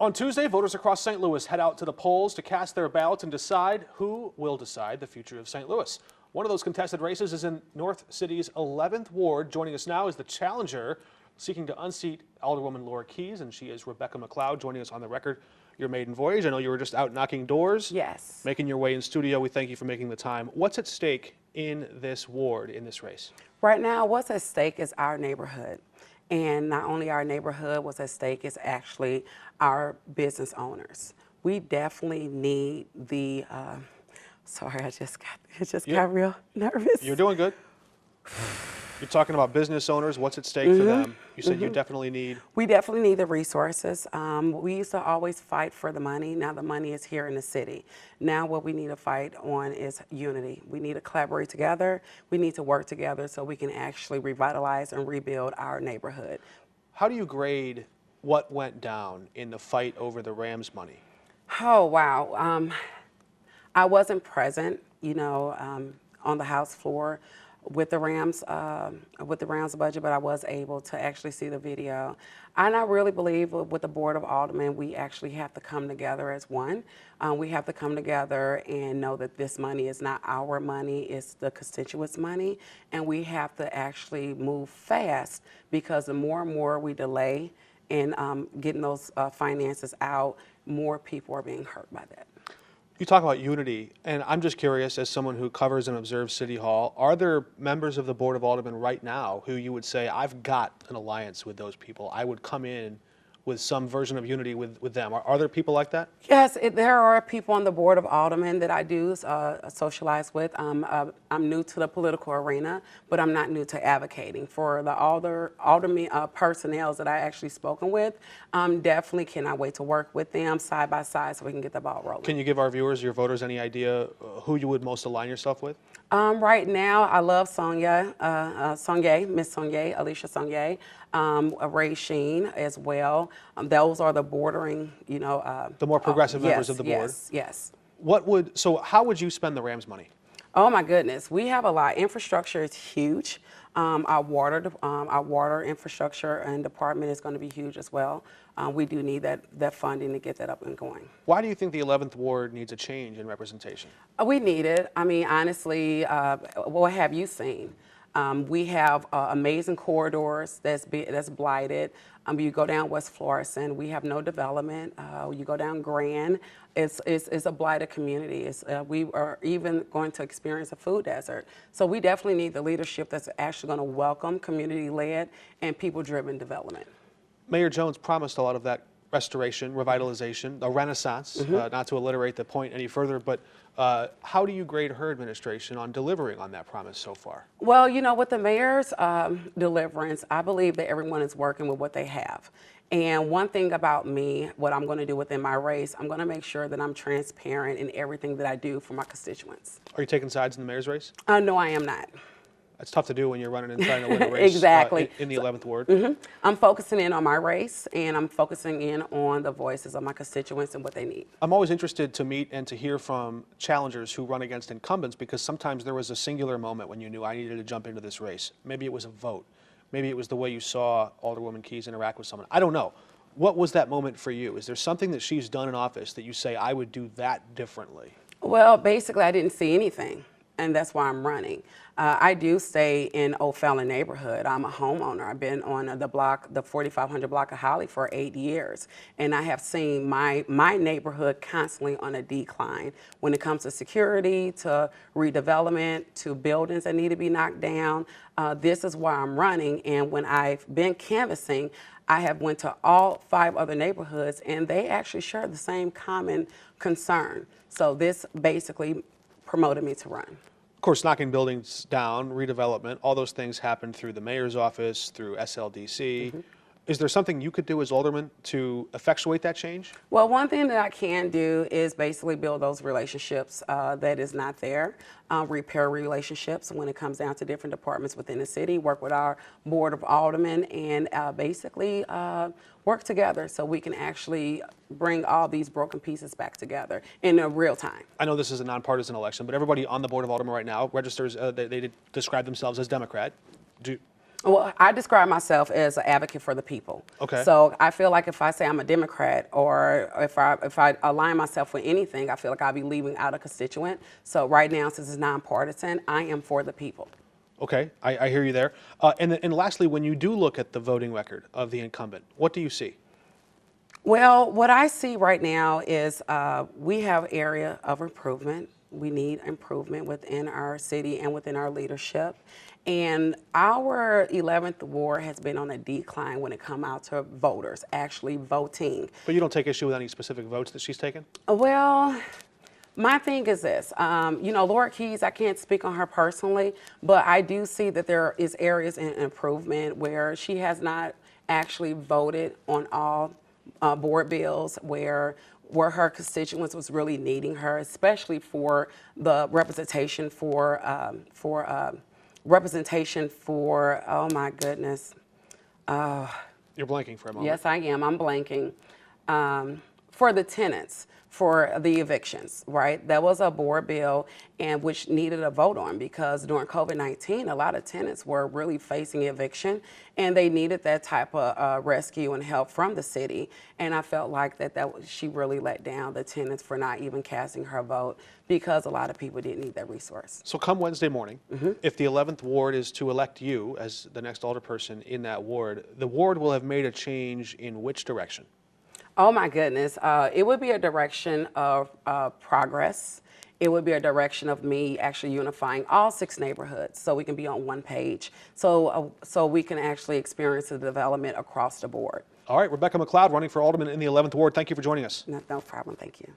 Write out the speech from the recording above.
On Tuesday, voters across St. Louis head out to the polls to cast their ballots and decide who will decide the future of St. Louis. One of those contested races is in North City's 11th Ward. Joining us now is the challenger seeking to unseat Alderwoman Laura Keyes, and she is Rebecca McCloud, joining us on the record. Your maiden voyage. I know you were just out knocking doors. Yes. Making your way in studio. We thank you for making the time. What's at stake in this ward, in this race? Right now, what's at stake is our neighborhood. And not only our neighborhood, what's at stake is actually our business owners. We definitely need the, sorry, I just got real nervous. You're doing good. You're talking about business owners. What's at stake for them? You said you definitely need. We definitely need the resources. We used to always fight for the money. Now the money is here in the city. Now what we need to fight on is unity. We need to collaborate together. We need to work together so we can actually revitalize and rebuild our neighborhood. How do you grade what went down in the fight over the Rams money? Oh, wow. I wasn't present, on the House floor with the Rams budget, but I was able to actually see the video. And I really believe with the Board of Aldermen, we actually have to come together as one. We have to come together and know that this money is not our money, it's the constituents' money. And we have to actually move fast, because the more and more we delay in getting those finances out, more people are being hurt by that. You talk about unity, and I'm just curious, as someone who covers and observes City Hall, are there members of the Board of Aldermen right now who you would say, I've got an alliance with those people? I would come in with some version of unity with them. Are there people like that? Yes, there are people on the Board of Aldermen that I do socialize with. I'm new to the political arena, but I'm not new to advocating. For the aldermen personnel that I actually spoken with, definitely cannot wait to work with them side by side so we can get the ball rolling. Can you give our viewers, your voters, any idea who you would most align yourself with? Right now, I love Sonia, Miss Sonia, Alicia Sonia, Ray Sheen as well. Those are the bordering, the more progressive members of the board. Yes. So how would you spend the Rams money? Oh my goodness, we have a lot. Infrastructure is huge. Our water infrastructure and department is going to be huge as well. We do need that funding to get that up and going. Why do you think the 11th Ward needs a change in representation? We need it. I mean, honestly, what have you seen? We have amazing corridors that's blighted. You go down West Florissant, we have no development. You go down Grand, it's a blighted community. We are even going to experience a food desert. So we definitely need the leadership that's actually going to welcome community-led and people-driven development. Mayor Jones promised a lot of that restoration, revitalization, a renaissance, not to alliterate the point any further, but how do you grade her administration on delivering on that promise so far? Well, with the mayor's deliverance, I believe that everyone is working with what they have. And one thing about me, what I'm going to do within my race, I'm going to make sure that I'm transparent in everything that I do for my constituents. Are you taking sides in the mayor's race? No, I am not. It's tough to do when you're running and trying to win a race. Exactly. In the 11th Ward. I'm focusing in on my race, and I'm focusing in on the voices of my constituents and what they need. I'm always interested to meet and to hear from challengers who run against incumbents, because sometimes there was a singular moment when you knew I needed to jump into this race. Maybe it was a vote. Maybe it was the way you saw Alderwoman Keyes interact with someone. I don't know. What was that moment for you? Is there something that she's done in office that you say, I would do that differently? Well, basically, I didn't see anything, and that's why I'm running. I do stay in O'Fallon neighborhood. I'm a homeowner. I've been on the block, the 4500 block of Holly, for 8 years. And I have seen my neighborhood constantly on a decline when it comes to security, to redevelopment, to buildings that need to be knocked down. This is why I'm running. And when I've been canvassing, I have went to all 5 other neighborhoods, and they actually share the same common concern. So this basically promoted me to run. Of course, knocking buildings down, redevelopment, all those things happen through the mayor's office, through SLDC. Is there something you could do as alderman to effectuate that change? Well, one thing that I can do is basically build those relationships that is not there, repair relationships when it comes down to different departments within the city, work with our Board of Aldermen, and basically work together so we can actually bring all these broken pieces back together in real time. I know this is a nonpartisan election, but everybody on the Board of Aldermen right now registers, they describe themselves as Democrat. Well, I describe myself as an advocate for the people. Okay. So I feel like if I say I'm a Democrat or if I align myself with anything, I feel like I'll be leaving out a constituent. So right now, since it's nonpartisan, I am for the people. Okay, I hear you there. And lastly, when you do look at the voting record of the incumbent, what do you see? Well, what I see right now is we have area of improvement. We need improvement within our city and within our leadership. And our 11th ward has been on a decline when it comes out to voters actually voting. But you don't take issue with any specific votes that she's taken? Well, my thing is this, you know, Laura Keys, I can't speak on her personally, but I do see that there is areas in improvement where she has not actually voted on all board bills where her constituents was really needing her, especially for the representation for oh my goodness. You're blanking for a moment. Yes, I am. I'm blanking. For the tenants, for the evictions, right? That was a board bill and which needed a vote on because during COVID-19, a lot of tenants were really facing eviction and they needed that type of rescue and help from the city. And I felt like she really let down the tenants for not even casting her vote because a lot of people didn't need that resource. So come Wednesday morning, if the 11th ward is to elect you as the next alderperson in that ward, the ward will have made a change in which direction? Oh my goodness. It would be a direction of progress. It would be a direction of me actually unifying all 6 neighborhoods so we can be on one page, so we can actually experience the development across the board. All right, Rebecca McCloud running for alderman in the 11th ward. Thank you for joining us. No problem. Thank you.